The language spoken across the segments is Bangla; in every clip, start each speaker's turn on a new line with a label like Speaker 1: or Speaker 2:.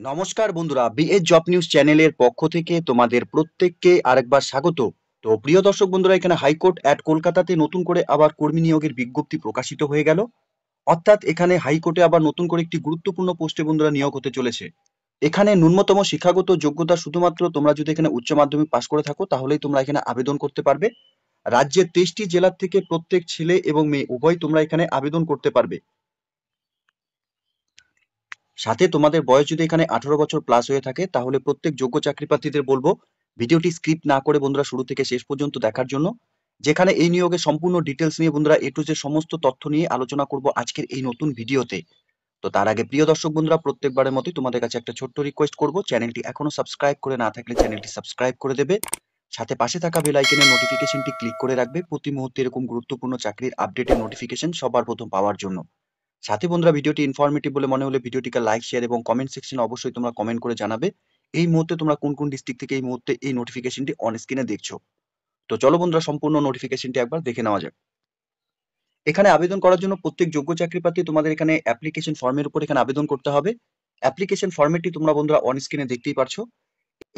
Speaker 1: নমস্কার বন্ধুরা, বিএস জব নিউজ চ্যানেলের পক্ষ থেকে তোমাদের প্রত্যেককে আরেকবার স্বাগত। তো প্রিয় দর্শক বন্ধুরা, এখানে হাইকোর্ট অ্যাট কলকাতাতে নতুন করে আবার কর্মী নিয়োগের বিজ্ঞপ্তি প্রকাশিত হয়ে গেল। অর্থাৎ এখানে হাইকোর্টে আবার নতুন করে একটি গুরুত্বপূর্ণ পোস্টে বন্ধুরা নিয়োগ হতে চলেছে। এখানে ন্যূনতম শিক্ষাগত যোগ্যতা শুধুমাত্র তোমরা যদি এখানে উচ্চ মাধ্যমিক পাশ করে থাকো তাহলেই তোমরা এখানে আবেদন করতে পারবে। রাজ্যের 23টি জেলার থেকে প্রত্যেক ছেলে এবং মেয়ে উভয় তোমরা এখানে আবেদন করতে পারবে। সাথে তোমাদের বয়স যদি এখানে 18 বছর প্লাস হয়ে থাকে তাহলে প্রত্যেক যোগ্য চাকরি প্রার্থীদের বলবো ভিডিওটি স্ক্রিপ্ট না করে বন্ধুরা শুরু থেকে শেষ পর্যন্ত দেখার জন্য, যেখানে এই নিয়োগের সম্পূর্ণ ডিটেলস নিয়ে বন্ধুরা এ টু জেড সমস্ত তথ্য নিয়ে আলোচনা করব আজকের এই নতুন ভিডিওতে। তো তার আগে প্রিয় দর্শক বন্ধুরা, প্রত্যেকবারের মতোই তোমাদের কাছে একটা ছোট্ট রিকোয়েস্ট করব, চ্যানেলটি এখনো সাবস্ক্রাইব করে না থাকলে চ্যানেলটি সাবস্ক্রাইব করে দেবে। সাথে পাশে থাকা বেল আইকনের নোটিফিকেশনটি ক্লিক করে রাখবে প্রতি মুহূর্তে এরকম গুরুত্বপূর্ণ চাকরির আপডেটের নোটিফিকেশন সবার প্রথম পাওয়ার জন্য। সাথে বন্ধুরা, ভিডিওটি ইনফরমেটিভ বলে মনে হলে ভিডিওটিকে লাইক, শেয়ার এবং কমেন্ট সেকশনে অবশ্যই তোমরা কমেন্ট করে জানাবে এই মুহূর্তে তোমরা কোন কোন ডিস্ট্রিক্ট থেকে এই মুহূর্তে এই নোটিফিকেশনটি অন স্ক্রিনে দেখছো। তো চলো বন্ধুরা, সম্পূর্ণ নোটিফিকেশনটি একবার দেখে নেওয়া যাক। এখানে আবেদন করার জন্য প্রত্যেক যোগ্য চাকরি প্রার্থী তোমাদের এখানে অ্যাপ্লিকেশন ফর্মের উপর এখানে আবেদন করতে হবে। অ্যাপ্লিকেশন ফর্মেটটি তোমরা বন্ধুরা অন স্ক্রিনে দেখতেই পারছো।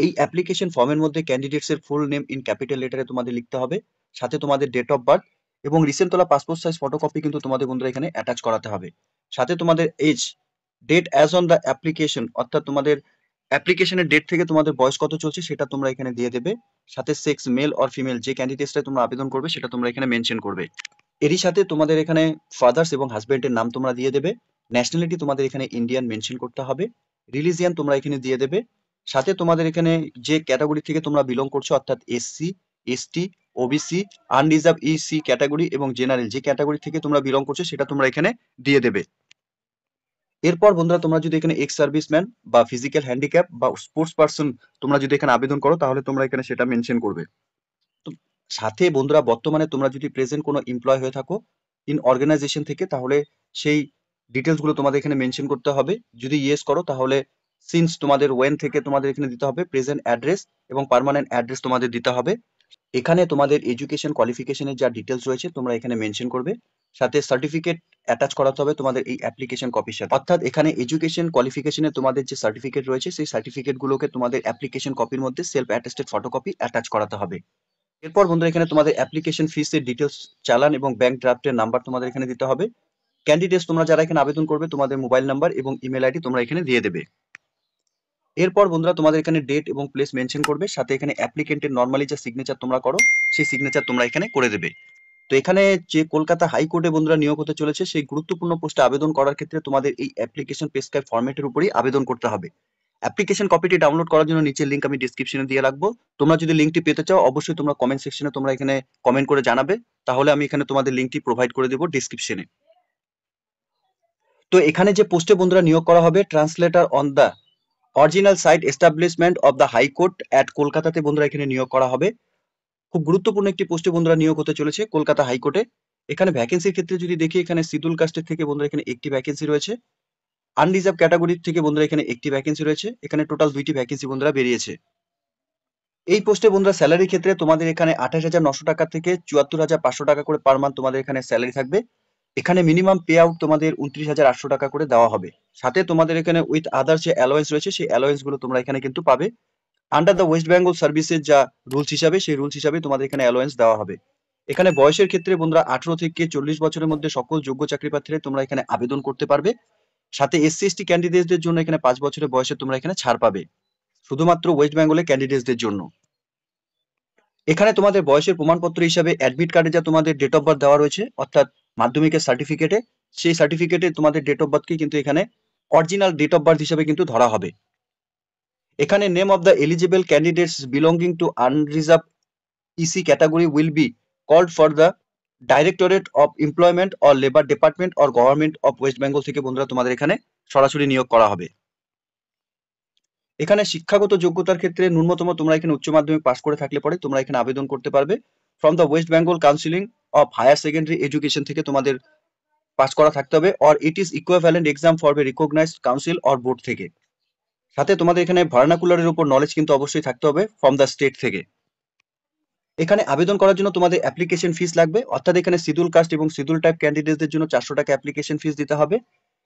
Speaker 1: এই অ্যাপ্লিকেশন ফর্মের মধ্যে ক্যান্ডিডেটস এর ফুল নেম ইন ক্যাপিটাল লেটারে তোমাদের লিখতে হবে। সাথে তোমাদের ডেট অফ বার্থ এবং রিসেন্ট তোলা পাসপোর্ট সাইজ ফটোকপি কিন্তু তোমাদের বন্ধুরা এখানে অ্যাটাচ করাতে হবে। সাথে তোমাদের age, date as on the application, অর্থাৎ তোমাদের অ্যাপ্লিকেশনের ডেট থেকে তোমাদের বয়স কত চলছে সেটা তোমরা এখানে দিয়ে দেবে। সাথে সেক্স মেল অর ফিমেল, যে ক্যান্ডিডেটসটা তোমরা আবেদন করবে সেটা তোমরা এখানে মেনশন করবে। এরই সাথে তোমাদের এখানে ফাদার্স এবং হাজবেন্ডের নাম তোমরা দিয়ে দেবে। ন্যাশনালিটি তোমাদের এখানে ইন্ডিয়ান মেনশন করতে হবে। রিলিজিয়ান তোমরা এখানে দিয়ে দেবে। সাথে তোমাদের এখানে যে ক্যাটাগরি থেকে তোমরা বিলং করছো, অর্থাৎ SC, ST, OBC, unreserved EC category এবং জেনারেল, যে ক্যাটাগরি থেকে তোমরা বিলং করছো সেটা তোমরা এখানে দিয়ে দেবে। এরপর বন্ধুরা, তোমরা যদি এখানে এক্স সার্ভিসম্যান বা ফিজিক্যাল হ্যান্ডিক্যাপ বা স্পোর্টস পার্সন তোমরা যদি এখানে আবেদন করো তাহলে তোমরা এখানে সেটা মেনশন করবে। তো সাথে বন্ধুরা, বর্তমানে তোমরা যদি প্রেজেন্ট কোনো এমপ্লয় হয়ে থাকো ইন অর্গানাইজেশন থেকে তাহলে সেই ডিটেলস গুলো তোমাদের এখানে মেনশন করতে হবে। যদি ইয়েস করো তাহলে সিন্স তোমাদের ওয়েন থেকে তোমাদের এখানে দিতে হবে প্রেজেন্ট অ্যাড্রেস এবং পার্মানেন্ট অ্যাড্রেস তোমাদের দিতে হবে। এখানে তোমাদের এডুকেশন কোয়ালিফিকেশনের যা ডিটেলস রয়েছে তোমরা এখানে মেনশন করবে। সাথে সার্টিফিকেট অ্যাটাচ করাতে হবে তোমাদের এই অ্যাপ্লিকেশন কপির সাথে, অর্থাৎ এখানে এডুকেশন কোয়ালিফিকেশনে তোমাদের যে সার্টিফিকেট রয়েছে সেই সার্টিফিকেট গুলোকে তোমাদের অ্যাপ্লিকেশন কপির মধ্যে সেলফ অ্যাটেস্টেড ফটোকপি অ্যাটাচ করাতে হবে। এরপর বন্ধুরা, এখানে তোমাদের অ্যাপ্লিকেশন ফিসের ডিটেলস, চালান এবং ব্যাংক ড্রাফটের নাম্বার তোমাদের এখানে দিতে হবে। ক্যান্ডিডেটস তোমরা যারা এখানে আবেদন করবে তোমাদের মোবাইল নাম্বার এবং ইমেল আইডি তোমরা এখানে দিয়ে দেবে। এরপর বন্ধুরা, তোমাদের এখানে ডেট এবং প্লেস মেনশন করবে। সাথে এখানে অ্যাপ্লিকেন্টের নর্মালি যে সিগনেচার তোমরা করো সেই সিগনেচার তোমরা এখানে করে দেবে। তো এখানে যে কলকাতা হাইকোর্টে বন্ধুরা নিয়োগ হতে চলেছে সেই গুরুত্বপূর্ণ পোস্টে আবেদন করার ক্ষেত্রে তোমাদের এই অ্যাপ্লিকেশন প্রেসক্রাইব ফরম্যাটের উপরেই আবেদন করতে হবে। অ্যাপ্লিকেশন কপিটি ডাউনলোড করার জন্য নিচের লিংক আমি ডেসক্রিপশনে দিয়ে রাখবো। তোমরা যদি লিংকটি পেতে চাও অবশ্যই তোমরা কমেন্ট সেকশনে তোমরা এখানে কমেন্ট করে জানাবে, তাহলে আমি এখানে তোমাদের লিংকটি প্রোভাইড করে দেবো ডেসক্রিপশনে। তো এখানে যে পোস্টে বন্ধুরা নিয়োগ করা হবে, translator on the original side establishment of the high court at কলকাতাতে বন্ধুরা এখানে নিয়োগ করা হবে। খুব গুরুত্বপূর্ণ একটি পোস্টে বন্ধুরা নিয়োগ হতে চলেছে কলকাতা হাইকোর্টে। এখানে ভ্যাকেন্সির ক্ষেত্রে যদি দেখি, এখানে শিডিউল কাস্টের থেকে বন্ধুরা এখানে একটি ভ্যাকেন্সি রয়েছে। আনরিজার্ভ ক্যাটাগরির থেকে বন্ধুরা এখানে একটি ভ্যাকেন্সি রয়েছে। এখানে টোটাল 2টি ভ্যাকেন্সি বন্ধুরা বেরিয়েছে। এই পোস্টে বন্ধুরা স্যালারির ক্ষেত্রে তোমাদের এখানে 28,900 টাকা থেকে 74,500 টাকা করে পার মান্থ তোমাদের এখানে স্যালারি থাকবে। এখানে মিনিমাম পে আউট তোমাদের 29,800 টাকা করে দেওয়া হবে। সাথে তোমাদের এখানে উইথ আদার যে অ্যালোয়েন্স রয়েছে সেই অ্যালোয়েন্স গুলো তোমরা এখানে কিন্তু পাবে। আন্ডার দ্য ওয়েস্ট বেঙ্গল সার্ভিসের যা রুলস হিসাবে সেই রুলস হিসাবে তোমাদের এখানে অ্যালোয়েন্স দেওয়া হবে। এখানে বয়সের ক্ষেত্রে বন্ধুরা 18 থেকে 40 বছরের মধ্যে সকল যোগ্য চাকরি প্রার্থীরা তোমরা এখানে আবেদন করতে পারবে। সাথে এসসি এসটি ক্যান্ডিডেটদের জন্য এখানে 5 বছরের বয়সে তোমরা এখানে ছাড় পাবে, শুধুমাত্র ওয়েস্ট বেঙ্গলের ক্যান্ডিডেটদের জন্য। এখানে তোমাদের বয়সের প্রমাণপত্র হিসাবে অ্যাডমিট কার্ডে যা তোমাদের ডেট অফ বার্থ দেওয়া রয়েছে, অর্থাৎ মাধ্যমিকের সার্টিফিকেটে, সেই সার্টিফিকেটে তোমাদের ডেট অফ বার্থকে কিন্তু এখানে অরিজিনাল ডেট অফ বার্থ হিসাবে কিন্তু ধরা হবে। এখানে name of the eligible candidates belonging to unreserved EC category will be called for the directorate of employment or labour department or government of West Bengal থেকে বন্ধুরা তোমাদের এখানে সরাসরি নিয়োগ করা হবে। এখানে শিক্ষাগত যোগ্যতার ক্ষেত্রে ন্যূনতম তোমরা এখানে উচ্চ মাধ্যমিক পাস করে থাকলে পরে তোমরা এখানে আবেদন করতে পারবে। From the west Bengal counselling of higher secondary education থেকে তোমাদের পাস করা থাকতে হবে, or it is equivalent exam for a recognised council or board থেকে। সাথে তোমাদের এখানে ভার্নাকুলারের উপর নলেজ কিন্তু অবশ্যই থাকতে হবে ফ্রম দ্য স্টেট থেকে। এখানে আবেদন করার জন্য তোমাদের অ্যাপ্লিকেশন ফিস লাগবে, অর্থাৎ এখানে শিডিউল কাস্ট এবং শিডিউল টাইপ ক্যান্ডিডেটদের জন্য 400 টাকা অ্যাপ্লিকেশন ফিস দিতে হবে।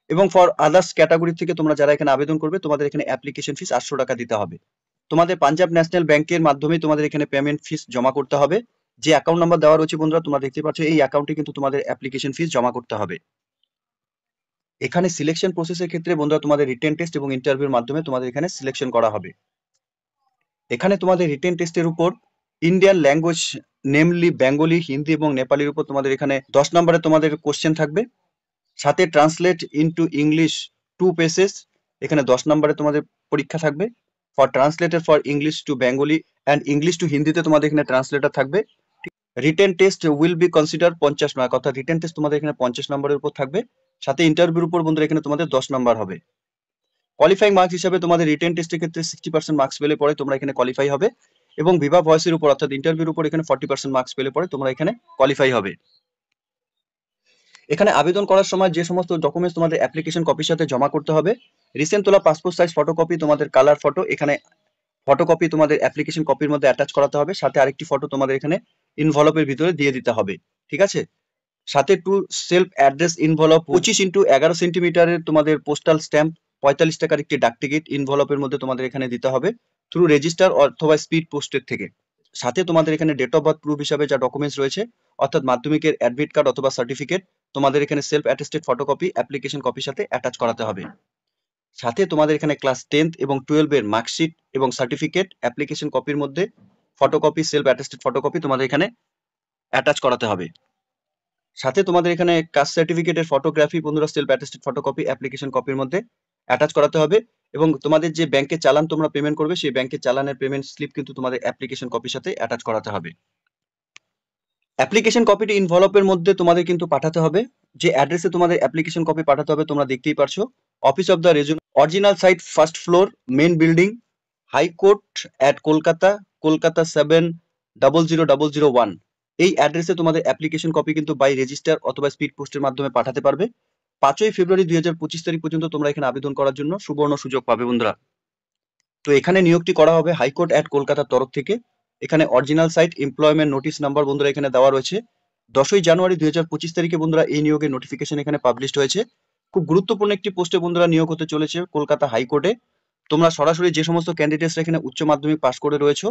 Speaker 1: এবং ফর আদার্স ক্যাটাগরি থেকে তোমরা যারা এখানে আবেদন করবে তোমাদের এখানে অ্যাপ্লিকেশন ফিস 800 টাকা দিতে হবে। তোমাদের পাঞ্জাব ন্যাশনাল ব্যাংকের মাধ্যমে তোমাদের এখানে পেমেন্ট ফিস জমা করতে হবে। যে অ্যাকাউন্ট নাম্বার দেওয়া রয়েছে বন্ধুরা তোমরা দেখতে পাচ্ছ, এই অ্যাকাউন্টে কিন্তু তোমাদের অ্যাপ্লিকেশন ফিস জমা করতে হবে। এখানে সিলেকশন প্রসেসের ক্ষেত্রে বন্ধুরা তোমাদের রিটেন টেস্ট এবং ইন্টারভিউর মাধ্যমে তোমাদের এখানে সিলেকশন করা হবে। এখানে তোমাদের রিটেন টেস্টের উপর Indian language namely Bengali, Hindi এবং নেপালির উপর তোমাদের এখানে 10 নম্বরে তোমাদের কোশ্চেন থাকবে। সাথে ট্রান্সলেট ইনটু ইংলিশ 2 পেজেস, এখানে 10 নম্বরে তোমাদের পরীক্ষা থাকবে। For translated for English to Bengali and English to হিন্দিতে তোমাদের এখানে ট্রান্সলেটর থাকবে। Written test will be consider 50 mark, অর্থাৎ রিটেন টেস্ট তোমাদের এখানে 50 নম্বরের উপর থাকবে। সাথে ইন্টারভিউর উপর বন্ধুরা এখানে তোমাদের 10 নম্বর হবে। কোয়ালিফাইং মার্কস হিসাবে তোমাদের রিটেন টেস্টের ক্ষেত্রে 60% মার্কস পেলে পরে তোমরা এখানে কোয়ালিফাই হবে, এবং ভিভা ভয়েসের উপর অর্থাৎ ইন্টারভিউর উপর এখানে 40% মার্কস পেলে পরে তোমরা এখানে কোয়ালিফাই হবে। এখানে আবেদন করার সময় যে সমস্ত ডকুমেন্টস তোমাদের অ্যাপ্লিকেশন কপির সাথে জমা করতে হবে, রিসেন্ট তোলা পাসপোর্ট সাইজ ফটোকপি, তোমাদের কালার ফটো, এখানে ফটোকপি তোমাদের অ্যাপ্লিকেশন কপির মধ্যে অ্যাটাচ করাতে হবে। সাথে আরেকটি ফটো তোমাদের এখানে ইনভলপের ভিতরে দিয়ে দিতে হবে, ঠিক আছে। সাথে টু সেলফ অ্যাড্রেস ইনভলপ 25x11 সেন্টিমিটারের তোমাদের পোস্টাল স্ট্যাম্প 45 টাকার একটি ডাক টিকিট ইনভলপের মধ্যে তোমাদের এখানে দিতে হবে থ্রু রেজিস্টার অথবা স্পিড পোস্টের থেকে। সাথে তোমাদের এখানে ডেট অফ বার্থ প্রুফ হিসাবে যা ডকুমেন্টস রয়েছে অর্থাৎ মাধ্যমিকের অ্যাডমিট কার্ড অথবা সার্টিফিকেট তোমাদের এখানে সেলফ অ্যাটেস্টেড ফটোকপি অ্যাপ্লিকেশন কপির সাথে অ্যাটাচ করাতে হবে। সাথে তোমাদের এখানে ক্লাস 10th এবং 12 এর মার্কশিট এবং সার্টিফিকেট অ্যাপ্লিকেশন কপির মধ্যে ফটোকপি সেলফ অ্যাটেস্টেড ফটোকপি তোমাদের এখানে অ্যাটাচ করাতে হবে। সাথে তোমাদের এখানে কাস্ট সার্টিফিকেটের ফটোগ্রাফি বন্ধুরা সেলফ অ্যাটেস্টেড ফটোকপি অ্যাপ্লিকেশন কপির মধ্যে অ্যাটাচ করাতে হবে, এবং তোমাদের যে ব্যাংকে চালান তোমরা পেমেন্ট করবে সেই ব্যাংকের চালানের পেমেন্ট স্লিপ কিন্তু তোমাদের অ্যাপ্লিকেশন কপির সাথে অ্যাটাচ করাতে হবে। অ্যাপ্লিকেশন কপিটি ইনভলপের মধ্যে তোমাদের কিন্তু পাঠাতে হবে। যে অ্যাড্রেসে তোমাদের অ্যাপ্লিকেশন কপি পাঠাতে হবে তোমরা দেখতেই পারছো, office of the reason, original side, first floor, main building, high court at Kolkata, Kolkata 700001। এই অ্যাড্রেসে তোমাদের অ্যাপ্লিকেশন কপি কিন্তু বাই রেজিস্টার অথবা স্পিড পোস্টের মাধ্যমে পাঠাতে পারবে। 5ই ফেব্রুয়ারি 2025 তারিখ পর্যন্ত তোমরা এখানে আবেদন করার জন্য সুবর্ণ সুযোগ পাবে বন্ধুরা। তো এখানে নিয়োগটি করা হবে হাইকোর্ট অ্যাট কলকাতার তরফ থেকে। এখানে original side, employment notice number বন্ধুরা এখানে দেওয়া রয়েছে। 10ই জানুয়ারি 2025 তারিখে বন্ধুরা এই নিয়োগের নোটিফিকেশন এখানে পাবলিশড হয়েছে। খুব গুরুত্বপূর্ণ একটি পোস্টে বন্ধুরা নিয়োগ হতে চলেছে কলকাতা হাইকোর্টে। তোমরা সরাসরি যে সমস্ত ক্যান্ডিডেটসরা এখানে উচ্চ মাধ্যমিক পাশ করে রয়েছো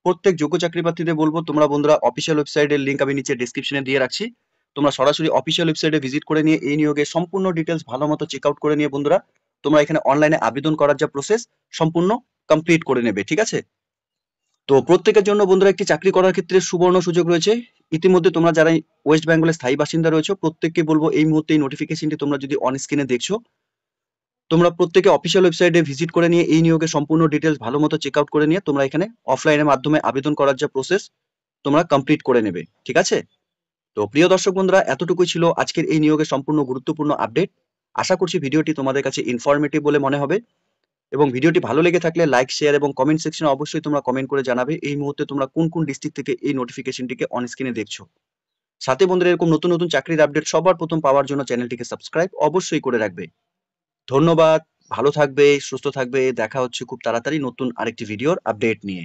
Speaker 1: প্রত্যেক যোগ্য চাকরি প্রার্থীদের বলবো তোমরা বন্ধুরা অফিসিয়াল ওয়েবসাইটের লিংক আমি নিচে ডেসক্রিপশনে দিয়ে রাখছি, তোমরা সরাসরি অফিসিয়াল ওয়েবসাইটে ভিজিট করে নিয়ে এই নিয়োগের সম্পূর্ণ ডিটেলস ভালো মতো চেক আউট করে নিয়ে বন্ধুরা তোমরা এখানে অনলাইনে আবেদন করার যা প্রসেস সম্পূর্ণ কমপ্লিট করে নেবে, ঠিক আছে। তো প্রত্যেকের জন্য বন্ধুরা একটি চাকরি করার ক্ষেত্রে সুবর্ণ সুযোগ রয়েছে। ইতিমধ্যে তোমরা যারা ওয়েস্ট বেঙ্গলের স্থায়ী বাসিন্দা রয়েছে প্রত্যেককে বলবো এই মুহূর্তে এই নোটিফিকেশনটি তোমরা যদি অন স্ক্রিনে দেখছো তোমরা প্রত্যেকে অফিসিয়াল ওয়েবসাইটে ভিজিট করে নিয়ে এই নিয়োগের সম্পূর্ণ ডিটেলস ভালো মতো চেক আউট করে নিয়ে তোমরা এখানে অফলাইনের মাধ্যমে আবেদন করার যা প্রসেস তোমরা কমপ্লিট করে নেবে, ঠিক আছে। তো প্রিয় দর্শক বন্ধুরা এতটুকুই ছিল আজকের এই নিয়োগের সম্পূর্ণ গুরুত্বপূর্ণ আপডেট। আশা করছি ভিডিওটি তোমাদের কাছে ইনফরমেটিভ বলে মনে হবে, এবং ভিডিওটি ভালো লেগে থাকলে লাইক, শেয়ার এবং কমেন্ট সেকশনে অবশ্যই তোমরা কমেন্ট করে জানাবে এই মুহূর্তে তোমরা কোন কোন ডিস্ট্রিক্ট থেকে এই নোটিফিকেশনটিকে অন স্ক্রিনে দেখছো। সাথে বন্ধুরা এরকম নতুন নতুন চাকরির আপডেট সবার প্রথম পাওয়ার জন্য চ্যানেলটিকে সাবস্ক্রাইব অবশ্যই করে রাখবে। ধন্যবাদ, ভালো থাকবে, সুস্থ থাকবে, দেখা হচ্ছে খুব তাড়াতাড়ি নতুন আরেকটি ভিডিওর আপডেট নিয়ে।